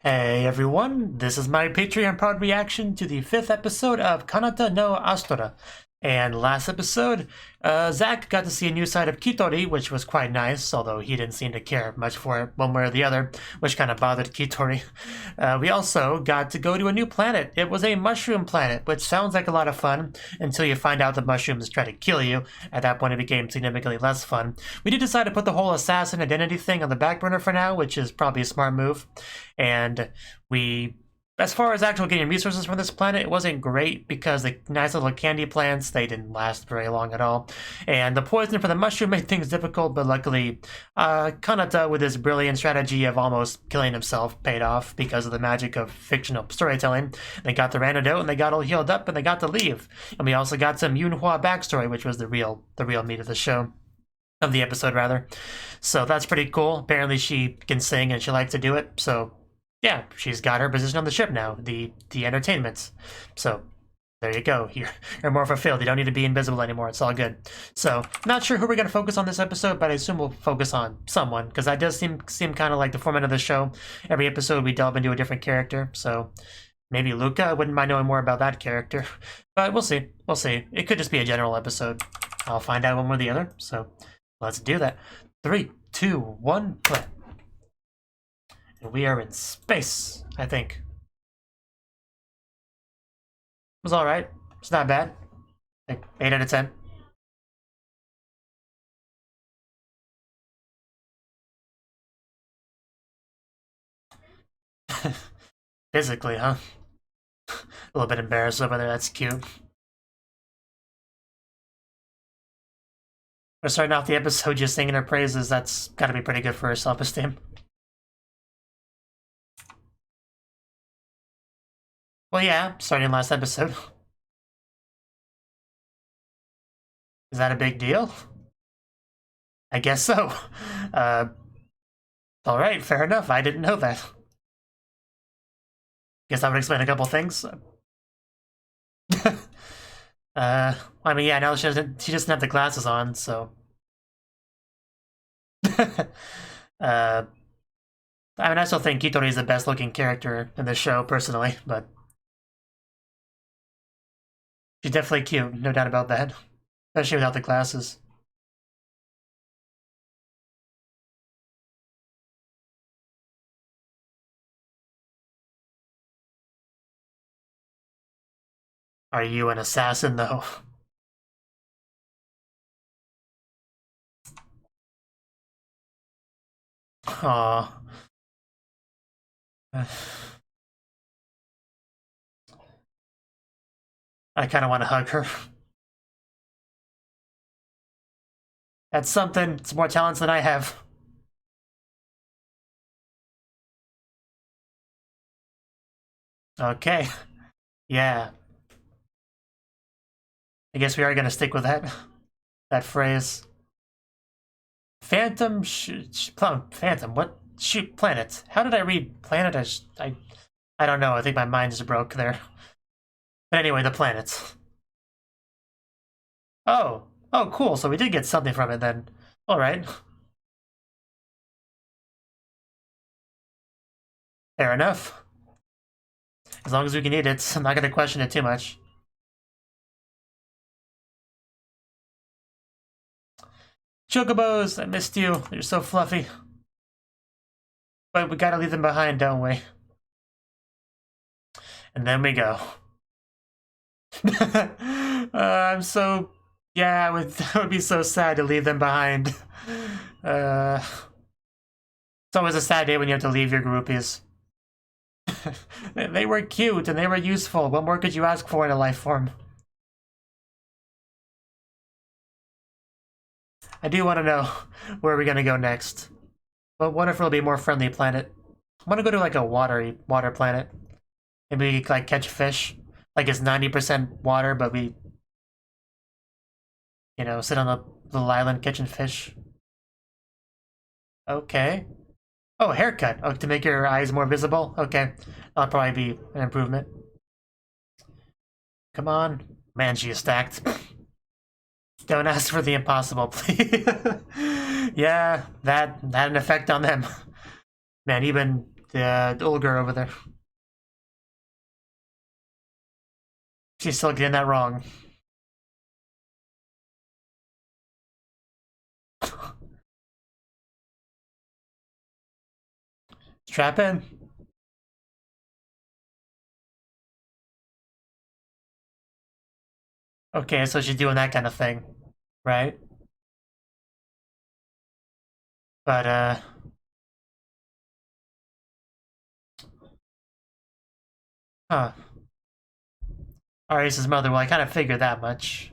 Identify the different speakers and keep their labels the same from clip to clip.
Speaker 1: Hey everyone, this is my Patreon proud reaction to the 5th episode of Kanata no Astra. And last episode, Zach got to see a new side of Kitori, which was quite nice, although he didn't seem to care much for it one way or the other, which kind of bothered Kitori. We also got to go to a new planet. It was a mushroom planet, which sounds like a lot of fun until you find out the mushrooms try to kill you. At that point, it became significantly less fun. We did decide to put the whole assassin identity thing on the back burner for now, which is probably a smart move. And as far as actual getting resources from this planet, it wasn't great because the nice little candy plants, they didn't last very long at all. And the poison for the mushroom made things difficult, but luckily, Kanata, with his brilliant strategy of almost killing himself, paid off because of the magic of fictional storytelling. They got their antidote, and they got all healed up, and they got to leave. And we also got some Yunhua backstory, which was the real meat of the show. Of the episode, rather. So that's pretty cool. Apparently she can sing and she likes to do it, so yeah, she's got her position on the ship now, the entertainment. So there you go. You're more fulfilled. You don't need to be invisible anymore. It's all good. So not sure who we're going to focus on this episode, but I assume we'll focus on someone, because that does seem kind of like the format of the show. Every episode we delve into a different character. So maybe Luca. I wouldn't mind knowing more about that character, but we'll see. We'll see. It could just be a general episode. I'll find out one way or the other. So let's do that. 3, 2, 1, play. And we are in space, I think. It was alright. It's not bad. Like 8 out of 10. Physically, huh? A little bit embarrassed over there. That's cute. We're starting off the episode just singing her praises. That's gotta be pretty good for her self-esteem. Well, yeah, starting last episode. Is that a big deal? I guess so. Alright, fair enough. I didn't know that. Guess that would explain a couple things. I mean, yeah, now she doesn't have the glasses on, so. I mean, I still think Kitori is the best looking character in the show, personally, but she's definitely cute, no doubt about that. Especially without the glasses. Are you an assassin, though? Aww. I kind of want to hug her. That's something. It's more talents than I have. Okay. Yeah. I guess we are going to stick with that phrase. Phantom Phantom, what? Shoot, planet. How did I read planet? I don't know. I think my mind just broke there. But anyway, the planets. Oh. Oh, cool. So we did get something from it then. Alright. Fair enough. As long as we can eat it, I'm not going to question it too much. Chocobos, I missed you. You're so fluffy. But we gotta leave them behind, don't we? And then we go. I'm so... Yeah, that would be so sad to leave them behind. It's always a sad day when you have to leave your groupies. They were cute and they were useful. What more could you ask for in a life form? I do want to know where we're gonna go next. But what if it'll be a more friendly planet? I want to go to like a water planet. Maybe we could like catch fish. Like it's 90% water, but we, you know, sit on the little island catching fish. Okay. Oh, haircut. Oh, to make your eyes more visible? Okay. That'll probably be an improvement. Come on. Man, she is stacked. Don't ask for the impossible, please. Yeah, that had an effect on them. Man, even the old girl over there. She's still getting that wrong. Strap in. Okay, so she's doing that kind of thing, right? But, huh. Arias' mother, well, I kind of figured that much.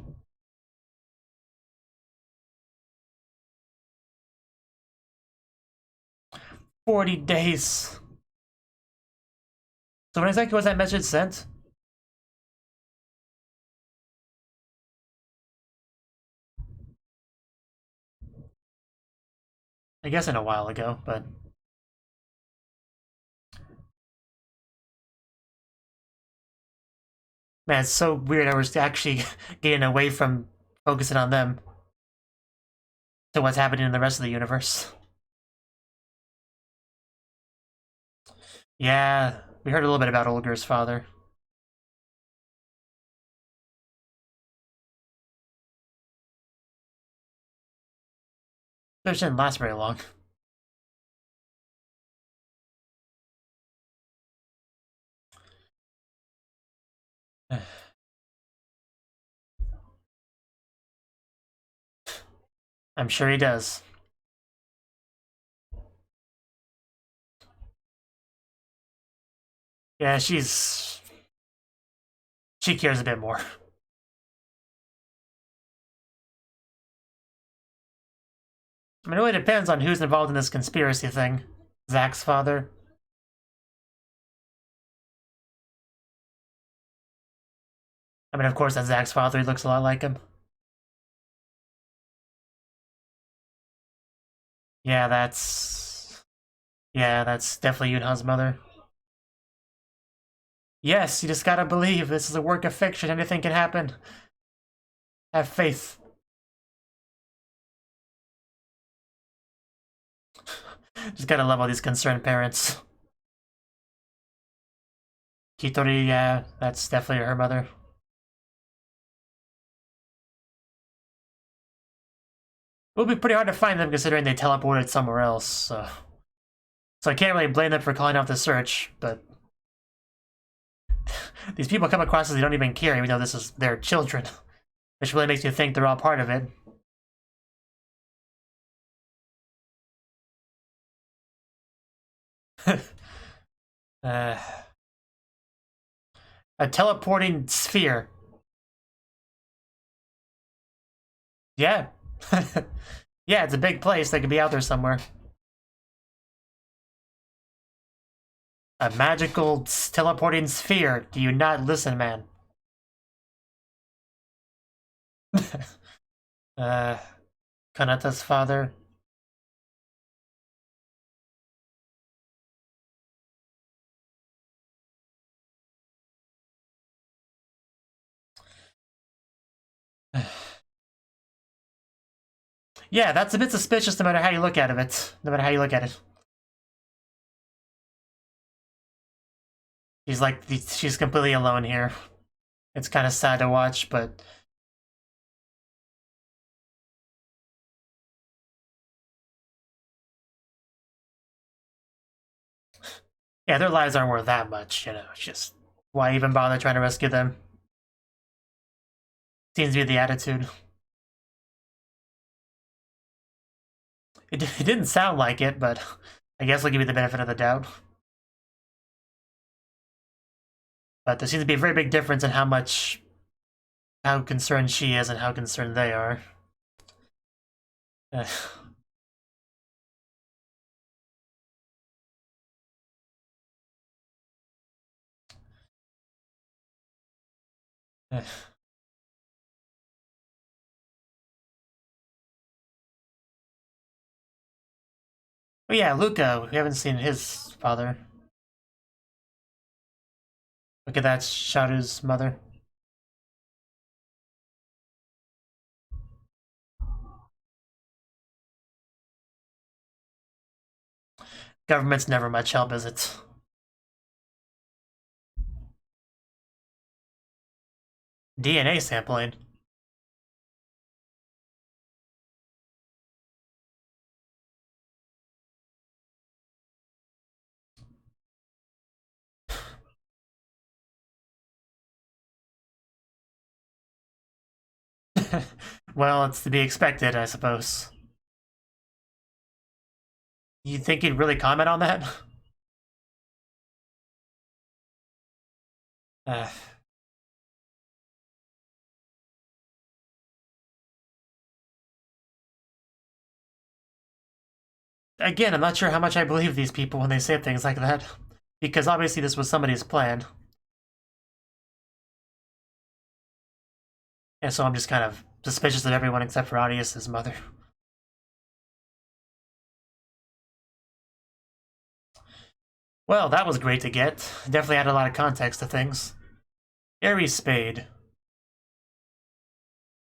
Speaker 1: "40 days. So when exactly was that message sent? I guess in a while ago, but... Man, it's so weird I was actually getting away from focusing on them to what's happening in the rest of the universe. Yeah, we heard a little bit about Olger's father. It didn't last very long. I'm sure he does. Yeah, she cares a bit more. I mean, it really depends on who's involved in this conspiracy thing. Zach's father. I mean, of course, that's Zach's father. He looks a lot like him. Yeah, that's definitely Yunha's mother. Yes, you just gotta believe this is a work of fiction. Anything can happen. Have faith. Just gotta love all these concerned parents. Kitori, yeah, that's definitely her mother. It would be pretty hard to find them considering they teleported somewhere else, so I can't really blame them for calling off the search, but these people come across as they don't even care, even though this is their children, which really makes you think they're all part of it. A teleporting sphere. Yeah. Yeah, it's a big place. They could be out there somewhere. A magical teleporting sphere. Do you not listen, man? Kanata's father. Yeah, that's a bit suspicious no matter how you look at it. No matter how you look at it. She's completely alone here. It's kind of sad to watch, but... Yeah, their lives aren't worth that much, you know. It's just, why even bother trying to rescue them? Seems to be the attitude. It didn't sound like it, but I guess I'll give you the benefit of the doubt. But there seems to be a very big difference in how concerned she is and how concerned they are. Oh yeah, Luca, we haven't seen his father. Look at that, Sharu's mother. Government's never much help, is it? DNA sampling. Well, it's to be expected, I suppose. You think he'd really comment on that? Again, I'm not sure how much I believe these people when they say things like that. Because obviously this was somebody's plan. And so I'm just kind of suspicious of everyone except for Audius's mother. Well, that was great to get. Definitely added a lot of context to things. Aries Spade.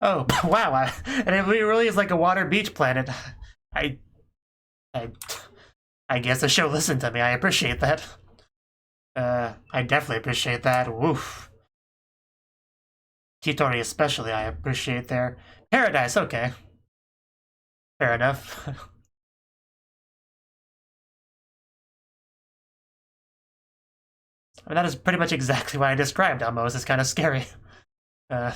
Speaker 1: Oh, wow. And it really is like a water beach planet. I guess the show listened to me. I appreciate that. I definitely appreciate that. Woof. Kitori especially, I appreciate their paradise. Okay. Fair enough. I mean, that is pretty much exactly what I described, almost. It's kind of scary. I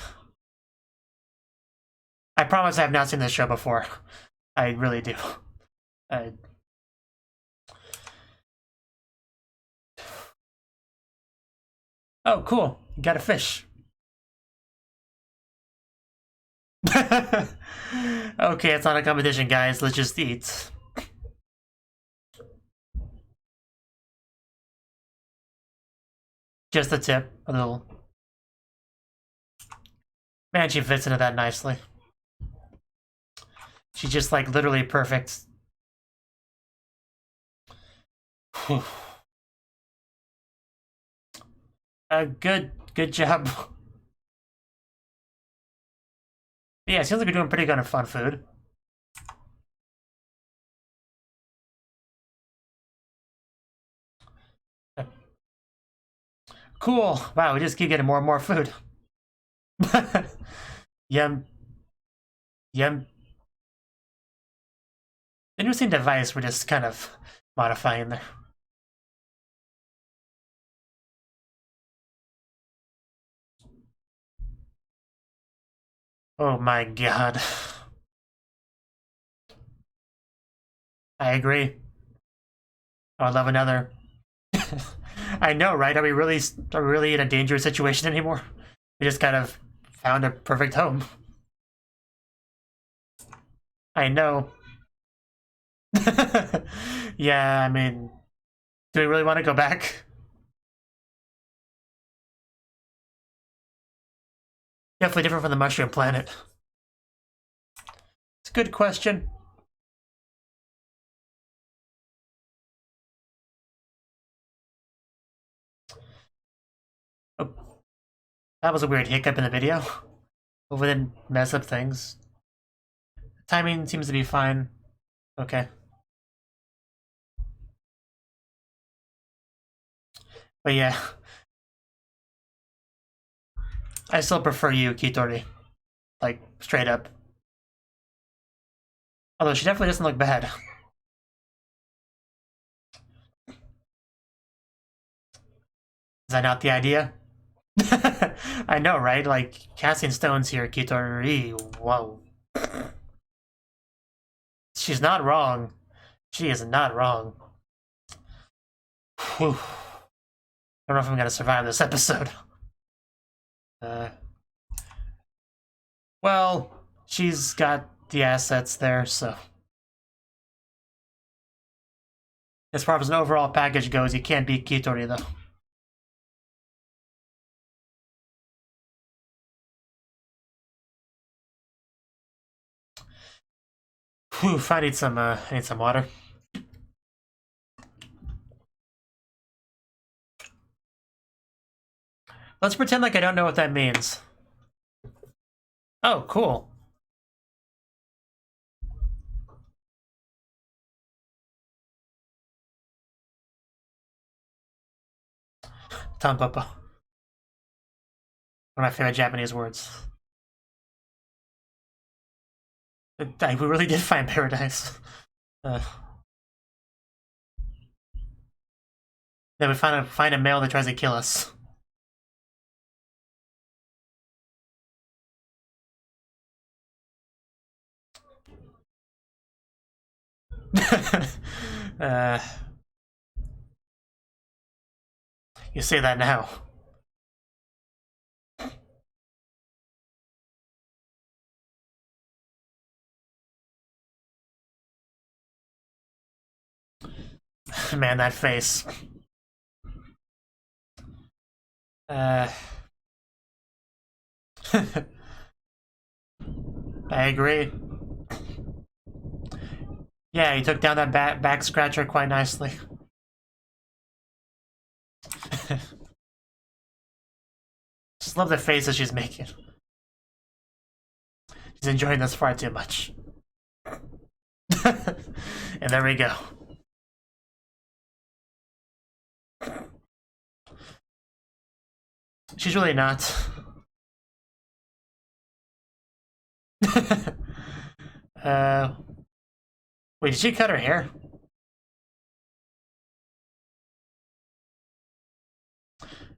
Speaker 1: promise I have not seen this show before. I really do. Oh, cool. You got a fish. Okay, it's not a competition, guys. Let's just eat. Just a tip. A little. Man, she fits into that nicely. She's just, like, literally perfect. Good job. Yeah, it seems like we're doing pretty good on fun food. Cool. Wow, we just keep getting more and more food. Yum. Yum. Interesting device we're just kind of modifying there. Oh my god. I agree. I would love another. I know, right? Are we really in a dangerous situation anymore? We just kind of found a perfect home. I know. Yeah, I mean, do we really want to go back? Definitely different from the mushroom planet. It's a good question. Oh, that was a weird hiccup in the video. Hopefully didn't mess up things. Timing seems to be fine. Okay. But yeah. I still prefer you, Kitori. Like, straight up. Although she definitely doesn't look bad. Is that not the idea? I know, right? Like, casting stones here, Kitori. Whoa. She's not wrong. She is not wrong. Whew. I don't know if I'm gonna survive this episode. Well, she's got the assets there, so. As far as an overall package goes, you can't beat Kitori, though. Whew, I need some water. Let's pretend like I don't know what that means. Oh, cool. Tampopo. One of my favorite Japanese words. We really did find paradise. Then we find a male that tries to kill us. You say that now. Man, that face. I agree. Yeah, he took down that back scratcher quite nicely. Just love the faces she's making. She's enjoying this far too much. And there we go. She's really not. Wait, did she cut her hair?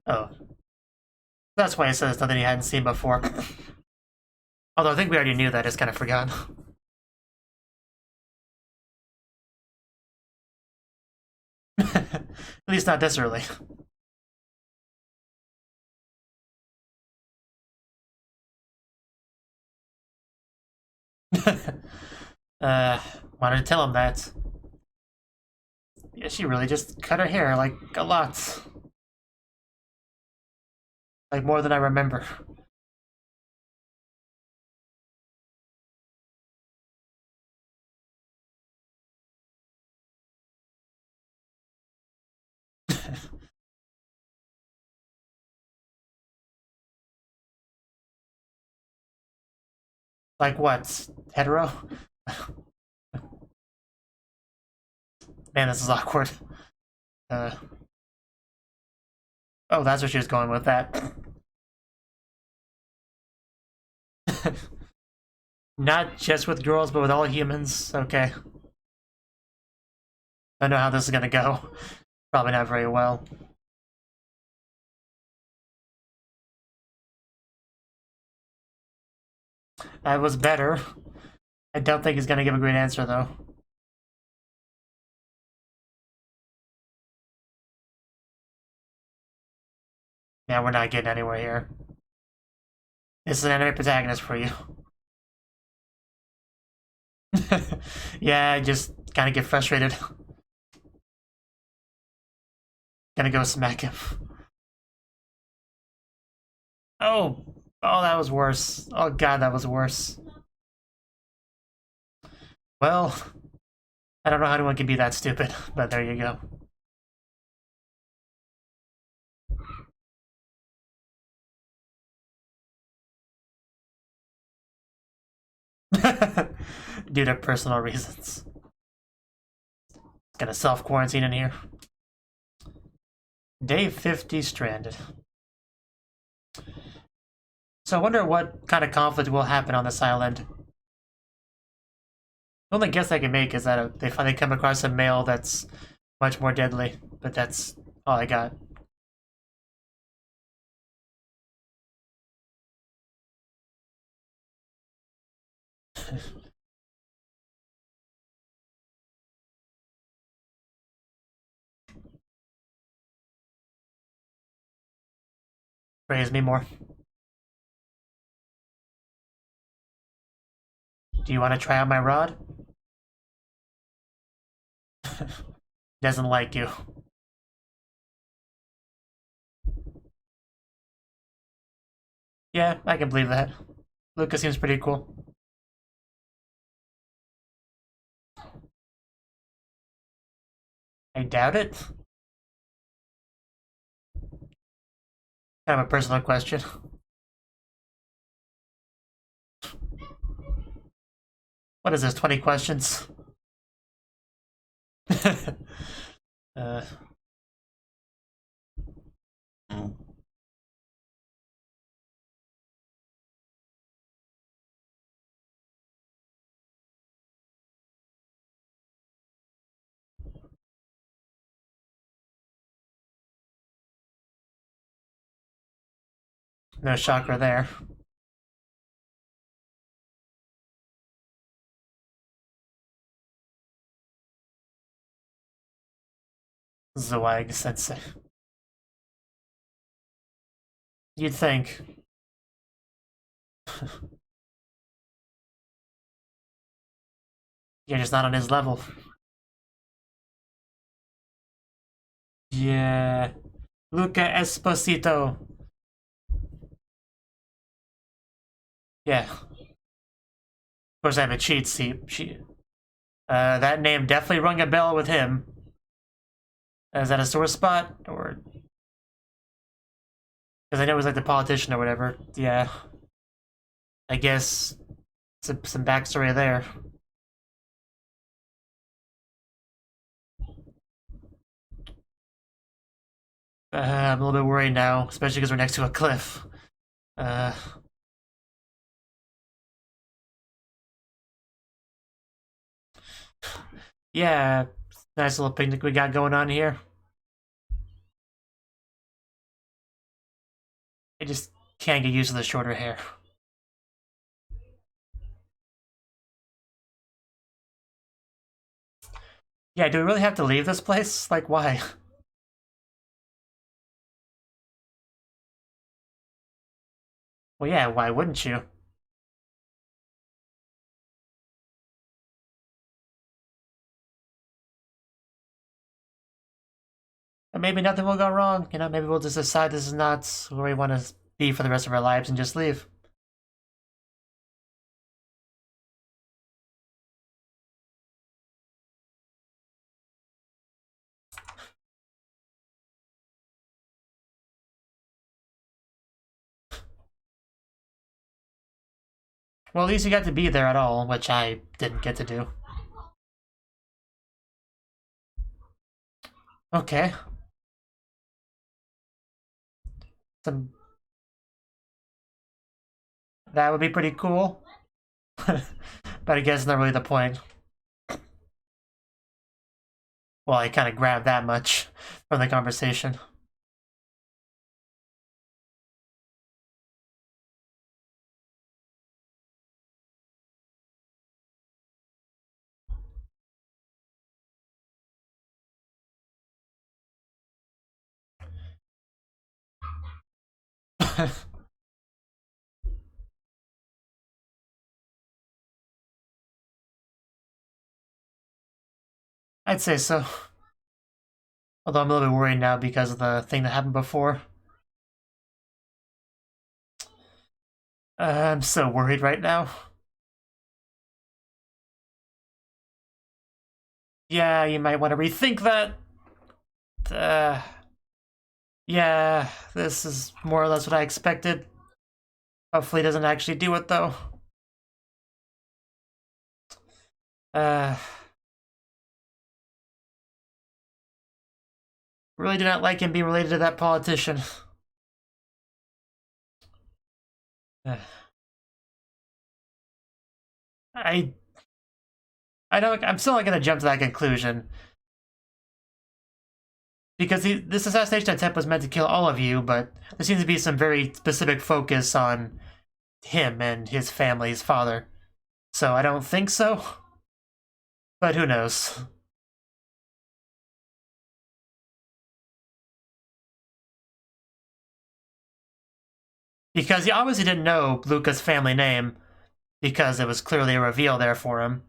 Speaker 1: Oh. That's why it says something he hadn't seen before. Although I think we already knew that, I just kind of forgot. At least not this early. Wanted to tell him that. Yeah, she really just cut her hair, like, a lot. Like, more than I remember. Like what? Hetero? Man, this is awkward. Oh, that's where she was going with that. Not just with girls, but with all humans. Okay. I know how this is gonna go. Probably not very well. That was better. I don't think he's gonna give a great answer, though. Yeah, we're not getting anywhere here. This is an anime protagonist for you. Yeah, I just kind of get frustrated. Gonna go smack him. Oh! Oh, that was worse. Oh god, that was worse. Well, I don't know how anyone can be that stupid, but there you go. Due to personal reasons. Gonna self-quarantine in here. Day 50 stranded. So I wonder what kind of conflict will happen on this island. The only guess I can make is that they finally come across a male that's much more deadly, but that's all I got. Praise me more. Do you want to try out my rod? Doesn't like you. Yeah, I can believe that. Lucas seems pretty cool. I doubt it. Kind of a personal question. What is this, 20 questions? No chakra there. Zweig Sensei. You'd think. You're just not on his level. Yeah. Luca Esposito. Yeah. Of course, I have a cheat sheet. That name definitely rung a bell with him. Is that a sore spot? Or... Because I know it was like the politician or whatever. Yeah. I guess some backstory there. I'm a little bit worried now, especially because we're next to a cliff. Yeah, nice little picnic we got going on here. I just can't get used to the shorter hair. Yeah, do we really have to leave this place? Like, why? Well, yeah, why wouldn't you? But maybe nothing will go wrong. You know, maybe we'll just decide this is not where we want to be for the rest of our lives and just leave. Well, at least you got to be there at all, which I didn't get to do. Okay. That would be pretty cool. But I guess not really the point. Well, I kind of grabbed that much from the conversation. I'd say so. Although I'm a little bit worried now because of the thing that happened before. I'm so worried right now. Yeah, you might want to rethink that. Yeah, this is more or less what I expected. Hopefully it doesn't actually do it, though. Really do not like him being related to that politician. I don't. I'm still not gonna jump to that conclusion because this assassination attempt was meant to kill all of you, but there seems to be some very specific focus on him and his family, his father. So I don't think so. But who knows? Because he obviously didn't know Luca's family name, because it was clearly a reveal there for him.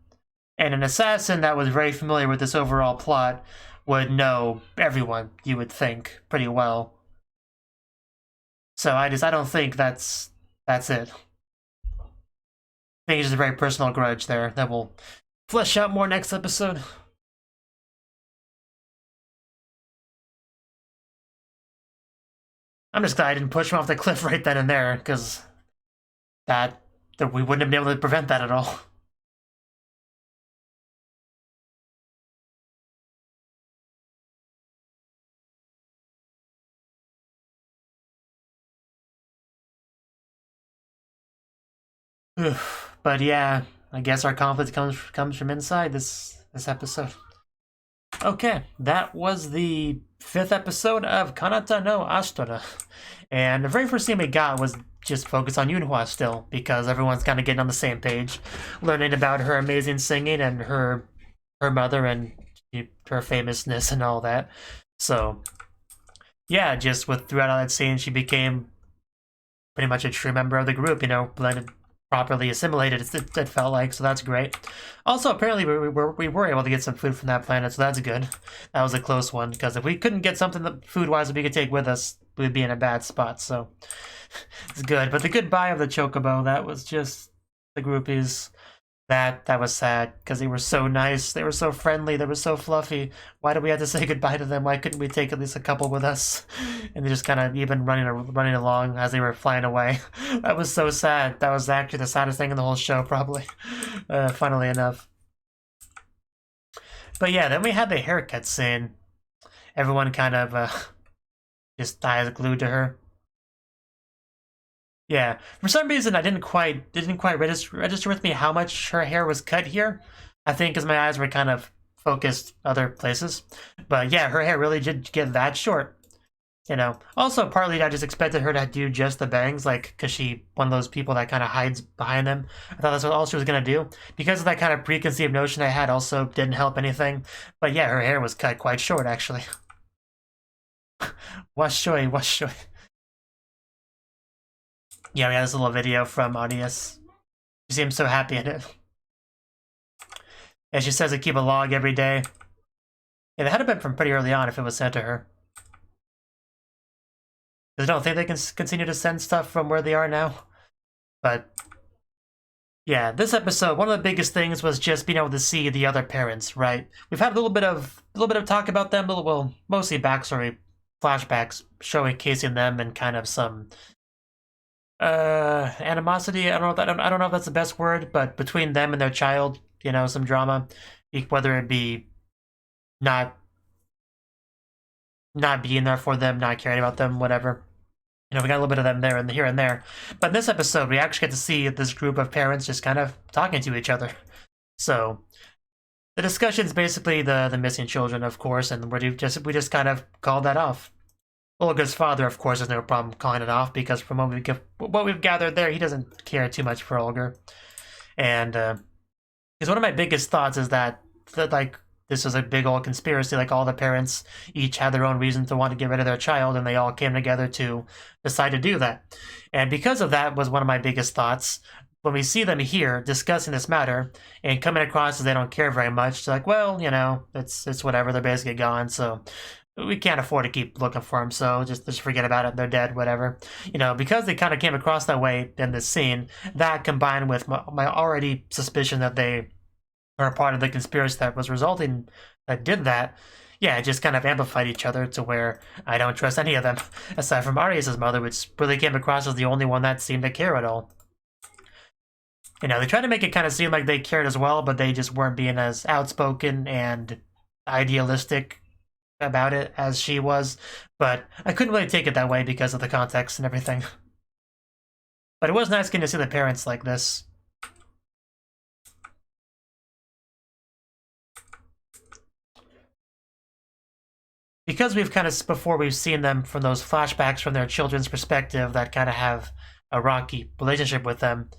Speaker 1: And an assassin that was very familiar with this overall plot would know everyone, you would think, pretty well. So I don't think that's it. I think it's just a very personal grudge there that will flesh out more next episode. I'm just glad I didn't push him off the cliff right then and there, because that we wouldn't have been able to prevent that at all. But yeah, I guess our conflict comes from inside this episode. Okay, that was the 5th episode of Kanata no Astra. And the very first thing we got was just focus on Yunhua still, because everyone's kind of getting on the same page, learning about her amazing singing and her mother and her famousness and all that. So, yeah, just throughout all that scene, she became pretty much a true member of the group, you know, blended, properly assimilated, it felt like, so that's great. Also, apparently we were able to get some food from that planet, so that's good. That was a close one, because if we couldn't get something that food-wise that we could take with us, we'd be in a bad spot, so it's good. But the goodbye of the Chocobo, that was just the groupies. That was sad, because they were so nice, they were so friendly, they were so fluffy. Why did we have to say goodbye to them? Why couldn't we take at least a couple with us? And they just kind of even running along as they were flying away. That was so sad. That was actually the saddest thing in the whole show, probably. Funnily enough. But yeah, then we had the haircut scene. Everyone kind of just eyes glued to her. Yeah, for some reason I didn't quite register with me how much her hair was cut here. I think because my eyes were kind of focused other places. But yeah, her hair really did get that short. You know, also partly I just expected her to do just the bangs, like, because she one of those people that kind of hides behind them. I thought that's what all she was gonna do. Because of that kind of preconceived notion I had, also didn't help anything. But yeah, her hair was cut quite short actually. Washoy. Yeah, we had this little video from Audius. She seems so happy in it. And she says to keep a log every day. Yeah, that had been from pretty early on if it was sent to her. I don't think they can continue to send stuff from where they are now. But yeah, this episode, one of the biggest things was just being able to see the other parents, right? We've had a little bit of talk about them, well, mostly backstory flashbacks showcasing them and kind of some animosity. I don't know if that's the best word, but between them and their child, you know, some drama, whether it be not being there for them, not caring about them, whatever. You know, we got a little bit of them there and here and there. But in this episode, we actually get to see this group of parents just kind of talking to each other. So the discussion's basically the missing children, of course, and we just kind of called that off. Olga's father, of course, has no problem calling it off, because from what we've gathered there, he doesn't care too much for Olga. And because one of my biggest thoughts is that like, this was a big old conspiracy, like all the parents each had their own reason to want to get rid of their child, and they all came together to decide to do that. And because of that was one of my biggest thoughts. When we see them here discussing this matter and coming across as they don't care very much, it's like, well, you know, it's whatever, they're basically gone, so we can't afford to keep looking for them, so just forget about it, they're dead, whatever. You know, because they kind of came across that way in this scene, that combined with my already suspicion that they are a part of the conspiracy that was resulting, that did that, yeah, it just kind of amplified each other to where I don't trust any of them, aside from Arias' mother, which really came across as the only one that seemed to care at all. You know, they tried to make it kind of seem like they cared as well, but they just weren't being as outspoken and idealistic about it as she was. But I couldn't really take it that way because of the context and everything. But it was nice getting to see the parents like this. Because we've kind of, before we've seen them from those flashbacks from their children's perspective that kind of have a rocky relationship with them,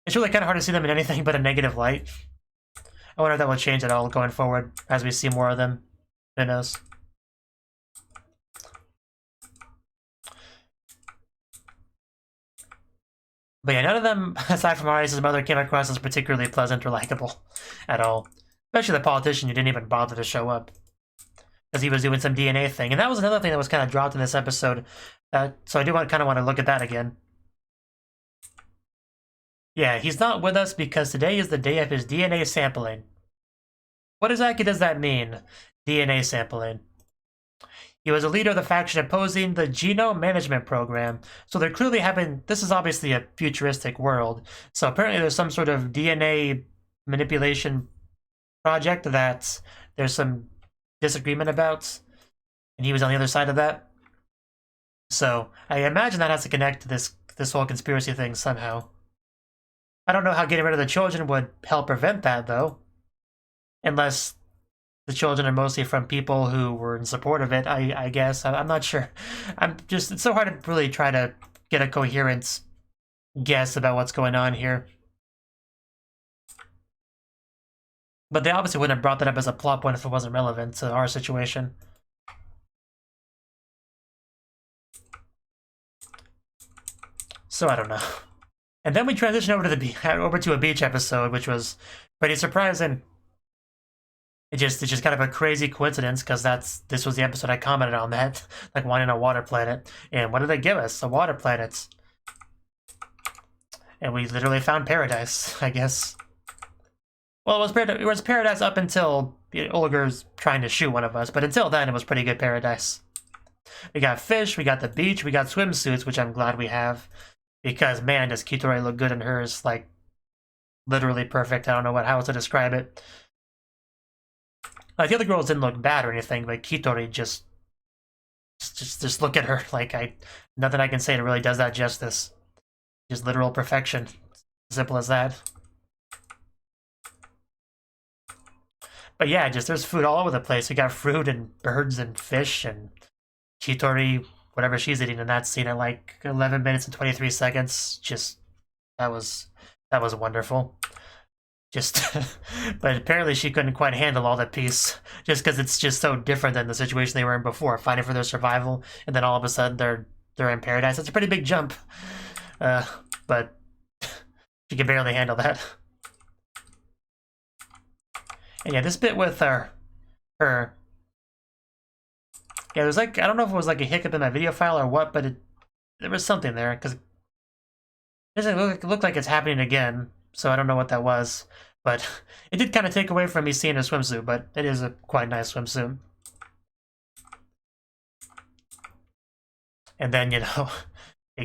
Speaker 1: it's really kind of hard to see them in anything but a negative light. I wonder if that will change at all going forward as we see more of them. Who knows? But yeah, none of them, aside from Arias' mother, came across as particularly pleasant or likable at all. Especially the politician who didn't even bother to show up, because he was doing some DNA thing. And that was another thing that was kind of dropped in this episode. So I do kind of want to look at that again. Yeah, he's not with us because today is the day of his DNA sampling. What exactly does that mean, DNA sampling? He was a leader of the faction opposing the Genome Management Program. So they're clearly having, this is obviously a futuristic world. So apparently there's some sort of DNA manipulation project that there's some disagreement about. And he was on the other side of that. So I imagine that has to connect to this whole conspiracy thing somehow. I don't know how getting rid of the children would help prevent that, though. Unless the children are mostly from people who were in support of it, I guess. I'm not sure. It's so hard to really try to get a coherent guess about what's going on here. But they obviously wouldn't have brought that up as a plot point if it wasn't relevant to our situation. So I don't know. And then we transitioned over to a beach episode, which was pretty surprising. It's just kind of a crazy coincidence because this was the episode I commented on that, like wanting a water planet. And what did they give us? A water planet. And we literally found paradise, I guess. Well, it was paradise up until Olga's trying to shoot one of us, but until then it was pretty good paradise. We got fish, we got the beach, we got swimsuits, which I'm glad we have. Because, man, does Kitori look good in hers, like, literally perfect. I don't know how else to describe it. Like, the other girls didn't look bad or anything, but Kitori just look at her. Like, nothing I can say that really does that justice. Just literal perfection. Simple as that. But yeah, there's food all over the place. We got fruit and birds and fish and Kitori, whatever she's eating in that scene at like 11 minutes and 23 seconds. That was wonderful. But apparently she couldn't quite handle all that piece, just because it's just so different than the situation they were in before, fighting for their survival, and then all of a sudden they're in paradise. It's a pretty big jump, but she can barely handle that. And yeah, this bit with her. Yeah, there's like, I don't know if it was like a hiccup in my video file or what, but there was something there, because it doesn't look like it's happening again, so I don't know what that was. But it did kind of take away from me seeing a swimsuit, but it is a quite nice swimsuit. And then, you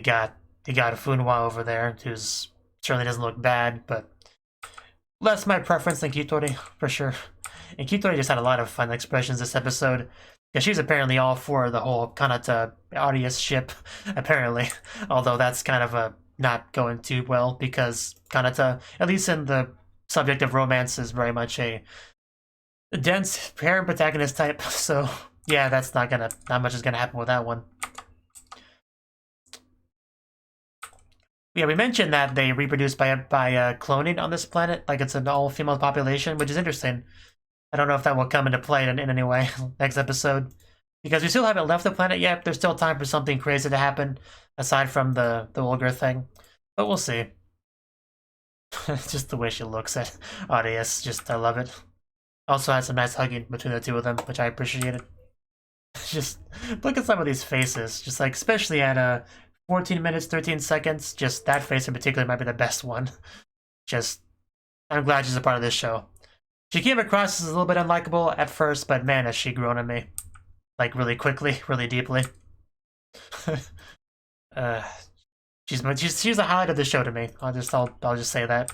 Speaker 1: got Funwa over there, who's certainly doesn't look bad, but less my preference than Kitori, for sure. And Kitori just had a lot of fun expressions this episode, because she's apparently all for the whole Kanata Audius ship, apparently. Although that's kind of not going too well, because Kanata, at least in the subject of romance, is very much a dense parent protagonist type. So yeah, that's not much is gonna happen with that one. Yeah, we mentioned that they reproduce by cloning on this planet, like it's an all-female population, which is interesting. I don't know if that will come into play in any way next episode, because we still haven't left the planet yet. There's still time for something crazy to happen, aside from the Olga thing, but we'll see. Just the way she looks at Audius, I love it. Also had some nice hugging between the two of them, which I appreciated. Just look at some of these faces, just like, especially at 14 minutes, 13 seconds, just that face in particular might be the best one. I'm glad she's a part of this show. She came across as a little bit unlikable at first, but man, has she grown on me. Like, really quickly, really deeply. She's the highlight of the show to me. I'll just say that.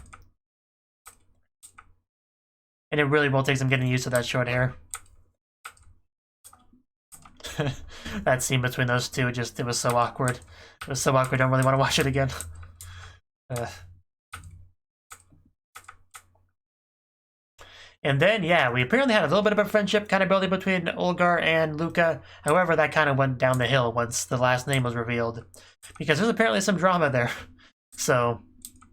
Speaker 1: And it really will take some getting used to that short hair. That scene between those two, it was so awkward. It was so awkward, I don't really want to watch it again. And then, yeah, we apparently had a little bit of a friendship kind of building between Olgar and Luca. However, that kind of went down the hill once the last name was revealed, because there's apparently some drama there. So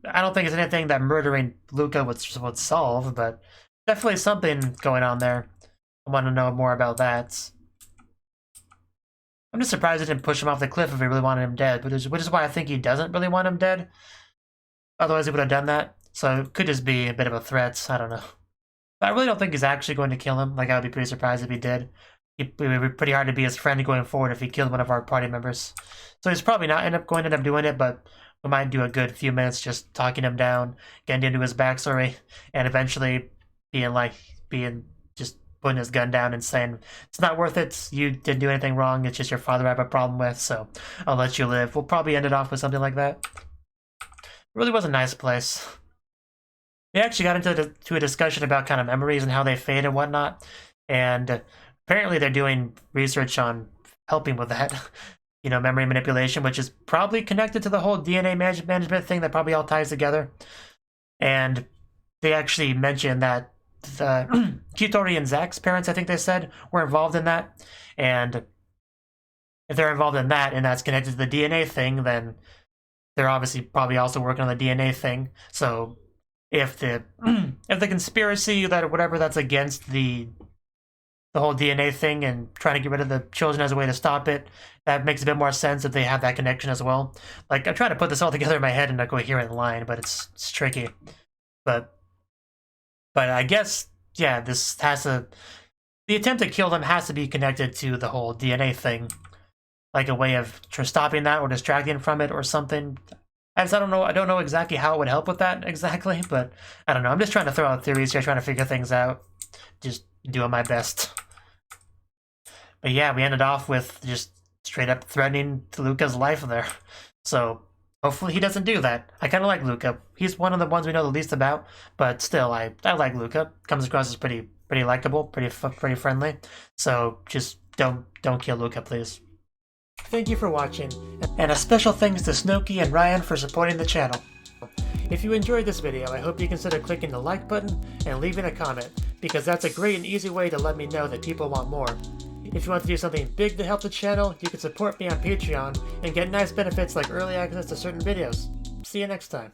Speaker 1: I don't think it's anything that murdering Luca would solve, but definitely something going on there. I want to know more about that. I'm just surprised they didn't push him off the cliff if he really wanted him dead, which is why I think he doesn't really want him dead. Otherwise, he would have done that. So it could just be a bit of a threat. I don't know. But I really don't think he's actually going to kill him. Like, I would be pretty surprised if he did. It would be pretty hard to be his friend going forward if he killed one of our party members. So he's probably not going to end up doing it, but we might do a good few minutes just talking him down, getting into his backstory, and eventually just putting his gun down and saying, it's not worth it, you didn't do anything wrong, it's just your father I have a problem with, so I'll let you live. We'll probably end it off with something like that. It really was a nice place. We actually got into a discussion about kind of memories and how they fade and whatnot, and apparently they're doing research on helping with that, memory manipulation, which is probably connected to the whole DNA management thing that probably all ties together. And they actually mentioned that Kitori and Zach's parents, I think they said, were involved in that. And if they're involved in that and that's connected to the DNA thing, then they're obviously probably also working on the DNA thing. So if the conspiracy that whatever that's against the whole DNA thing and trying to get rid of the children as a way to stop it, that makes a bit more sense if they have that connection as well. Like, I'm trying to put this all together in my head in a coherent line, but it's tricky. But I guess, yeah, this has to... The attempt to kill them has to be connected to the whole DNA thing. Like a way of stopping that or distracting from it or something. I don't know exactly how it would help with that exactly, but I don't know. I'm just trying to throw out theories here, trying to figure things out. Just doing my best. But yeah, we ended off with just straight up threatening Luca's life there. So hopefully he doesn't do that. I kind of like Luca. He's one of the ones we know the least about, but still, I like Luca. Comes across as pretty likable, pretty friendly. So just don't kill Luca, please. Thank you for watching, and a special thanks to Cnouki and Ryan for supporting the channel. If you enjoyed this video, I hope you consider clicking the like button and leaving a comment, because that's a great and easy way to let me know that people want more. If you want to do something big to help the channel, you can support me on Patreon and get nice benefits like early access to certain videos. See you next time.